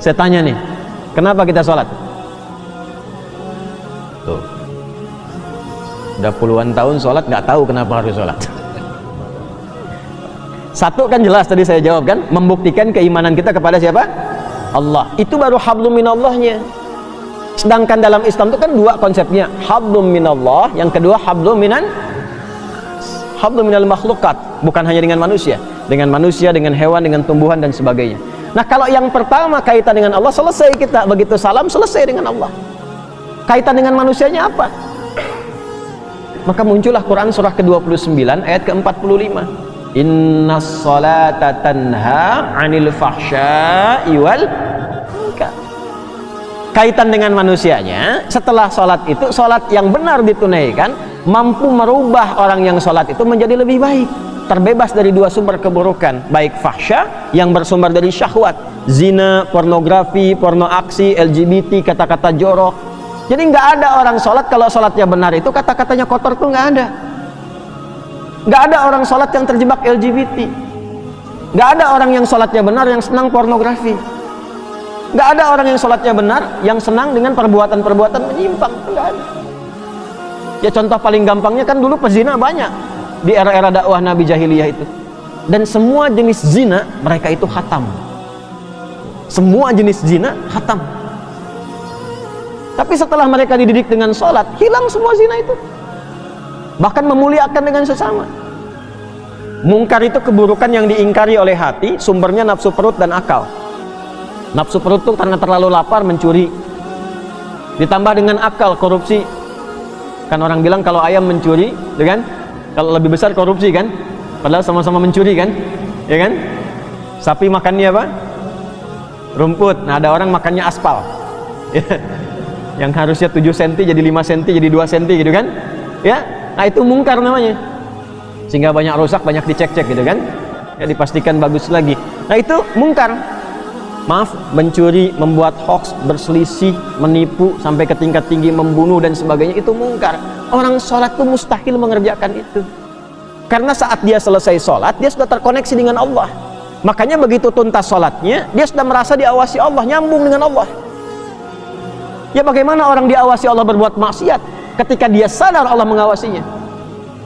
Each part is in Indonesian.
Saya tanya nih, kenapa kita sholat? Tuh, udah puluhan tahun sholat nggak tahu kenapa harus sholat. Satu kan jelas tadi saya jawab kan, membuktikan keimanan kita kepada siapa? Allah. Itu baru hablum minallahnya. Sedangkan dalam Islam itu kan dua konsepnya, hablum minallah, yang kedua hablum minal makhlukat. Bukan hanya dengan manusia, dengan hewan, dengan tumbuhan dan sebagainya. Nah, kalau yang pertama kaitan dengan Allah, selesai kita. Begitu salam, selesai dengan Allah. Kaitan dengan manusianya apa? Maka muncullah Quran surah ke-29 ayat ke-45. Innas salata tanha 'anil fahsya'i wal munkar. Kaitan dengan manusianya, setelah sholat itu, sholat yang benar ditunaikan mampu merubah orang yang sholat itu menjadi lebih baik, terbebas dari dua sumber keburukan, baik fahsya yang bersumber dari syahwat, zina, pornografi, porno aksi, LGBT, kata-kata jorok. Jadi nggak ada orang sholat kalau sholatnya benar itu kata-katanya kotor tuh nggak ada. Nggak ada orang sholat yang terjebak LGBT. Nggak ada orang yang sholatnya benar yang senang pornografi. Nggak ada orang yang sholatnya benar yang senang dengan perbuatan-perbuatan menyimpang. Nggak ada. Ya contoh paling gampangnya kan dulu pezina banyak di era-era dakwah Nabi jahiliyah itu. Dan semua jenis zina mereka itu khatam. Semua jenis zina khatam. Tapi setelah mereka dididik dengan sholat, hilang semua zina itu. Bahkan memuliakan dengan sesama. Mungkar itu keburukan yang diingkari oleh hati, sumbernya nafsu perut dan akal. Nafsu perut itu karena terlalu lapar mencuri. Ditambah dengan akal, korupsi. Kan orang bilang kalau ayam mencuri, ya kan? Kalau lebih besar korupsi kan? Padahal sama-sama mencuri kan? Ya kan? Sapi makannya apa? Rumput. Nah, ada orang makannya aspal. Yang harusnya 7 cm jadi 5 cm jadi 2 cm gitu kan? Ya. Nah, itu mungkar namanya. Sehingga banyak rusak, banyak dicek-cek gitu kan? Ya, dipastikan bagus lagi. Nah, itu mungkar. Maaf, mencuri, membuat hoax, berselisih, menipu sampai ke tingkat tinggi, membunuh dan sebagainya, itu mungkar. Orang sholat itu mustahil mengerjakan itu. Karena saat dia selesai sholat, dia sudah terkoneksi dengan Allah. Makanya begitu tuntas sholatnya, dia sudah merasa diawasi Allah, nyambung dengan Allah. Ya bagaimana orang diawasi Allah berbuat maksiat ketika dia sadar Allah mengawasinya?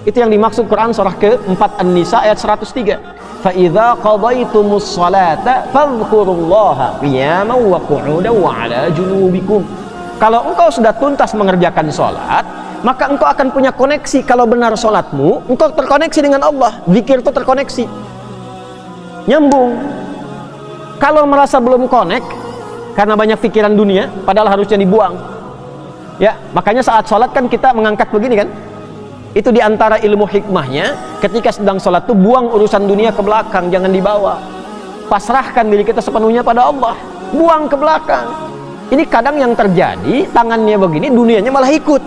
Itu yang dimaksud Quran surah ke-4 An-Nisa ayat 103. فَإِذَا قَضَيْتُمُ الصَّلَاةَ فَاذْكُرُوا اللَّهَ قِيَامًا وَقُعُودًا وَعَلَى جُنُوبِكُمْ. Kalau engkau sudah tuntas mengerjakan sholat, maka engkau akan punya koneksi. Kalau benar sholatmu, engkau terkoneksi dengan Allah. Zikir itu terkoneksi, nyambung. Kalau merasa belum connect karena banyak pikiran dunia, padahal harusnya dibuang. Ya, makanya saat sholat kan kita mengangkat begini kan? Itu diantara ilmu hikmahnya, ketika sedang sholat tuh buang urusan dunia ke belakang, jangan dibawa. Pasrahkan diri kita sepenuhnya pada Allah, buang ke belakang. Ini kadang yang terjadi, tangannya begini, dunianya malah ikut.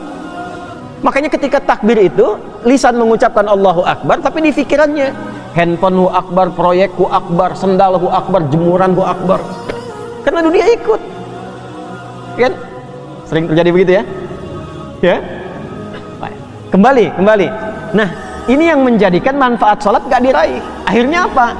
Makanya ketika takbir itu, lisan mengucapkan Allahu Akbar, tapi di pikirannya handphoneu akbar, proyekku akbar, sendalku akbar, jemuranku akbar. Karena dunia ikut. Kan? Sering terjadi begitu ya? Ya? Kembali. Nah, ini yang menjadikan manfaat sholat gak diraih. Akhirnya apa?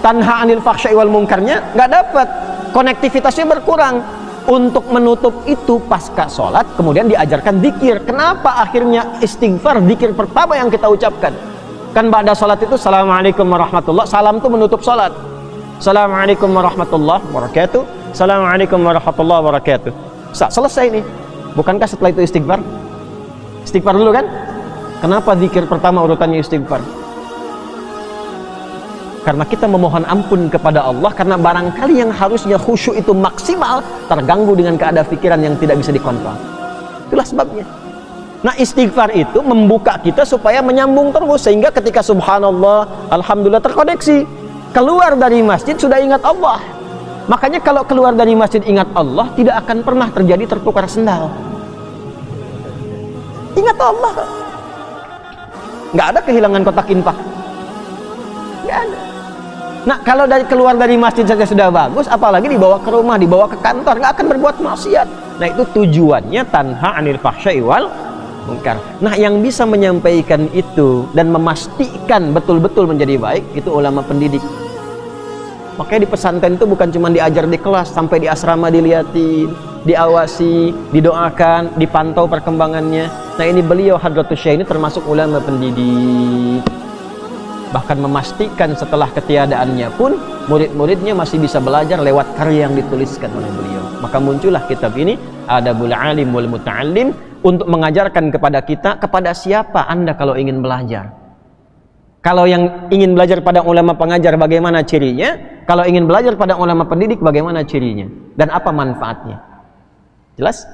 Tanha anil fahsya'i wal munkarnya gak dapat. Konektivitasnya berkurang. Untuk menutup itu pasca sholat, kemudian diajarkan zikir. Kenapa akhirnya istighfar, zikir pertama yang kita ucapkan? Kan pada sholat itu Assalamualaikum warahmatullah. Salam itu menutup sholat. Assalamualaikum warahmatullahi wabarakatuh. Assalamualaikum warahmatullahi wabarakatuh. Selesai nih. Bukankah setelah itu istighfar? Istighfar dulu kan? Kenapa zikir pertama urutannya istighfar? Karena kita memohon ampun kepada Allah, karena barangkali yang harusnya khusyuk itu maksimal terganggu dengan keadaan pikiran yang tidak bisa dikontrol. Itulah sebabnya. Nah, istighfar itu membuka kita supaya menyambung terus, sehingga ketika subhanallah, alhamdulillah terkoneksi. Keluar dari masjid sudah ingat Allah. Makanya kalau keluar dari masjid ingat Allah, tidak akan pernah terjadi tertukar sendal. Ingat Allah. Nggak ada kehilangan kotak infak. Nggak ada. Nah, kalau keluar dari masjid saja sudah bagus, apalagi dibawa ke rumah, dibawa ke kantor, nggak akan berbuat maksiat. Nah, itu tujuannya tanha anil fahsya'i wal munkar. Nah, yang bisa menyampaikan itu dan memastikan betul-betul menjadi baik, itu ulama pendidik. Makanya di pesantren itu bukan cuma diajar di kelas, sampai di asrama dilihatin, diawasi, didoakan, dipantau perkembangannya. Nah ini beliau Hadratus Syekh ini termasuk ulama pendidik. Bahkan memastikan setelah ketiadaannya pun murid-muridnya masih bisa belajar lewat karya yang dituliskan oleh beliau. Maka muncullah kitab ini, Adabul Alim wal Muta'allim, untuk mengajarkan kepada kita, kepada siapa Anda kalau ingin belajar. Kalau yang ingin belajar pada ulama pengajar, bagaimana cirinya? Kalau ingin belajar pada ulama pendidik, bagaimana cirinya? Dan apa manfaatnya? Jelas?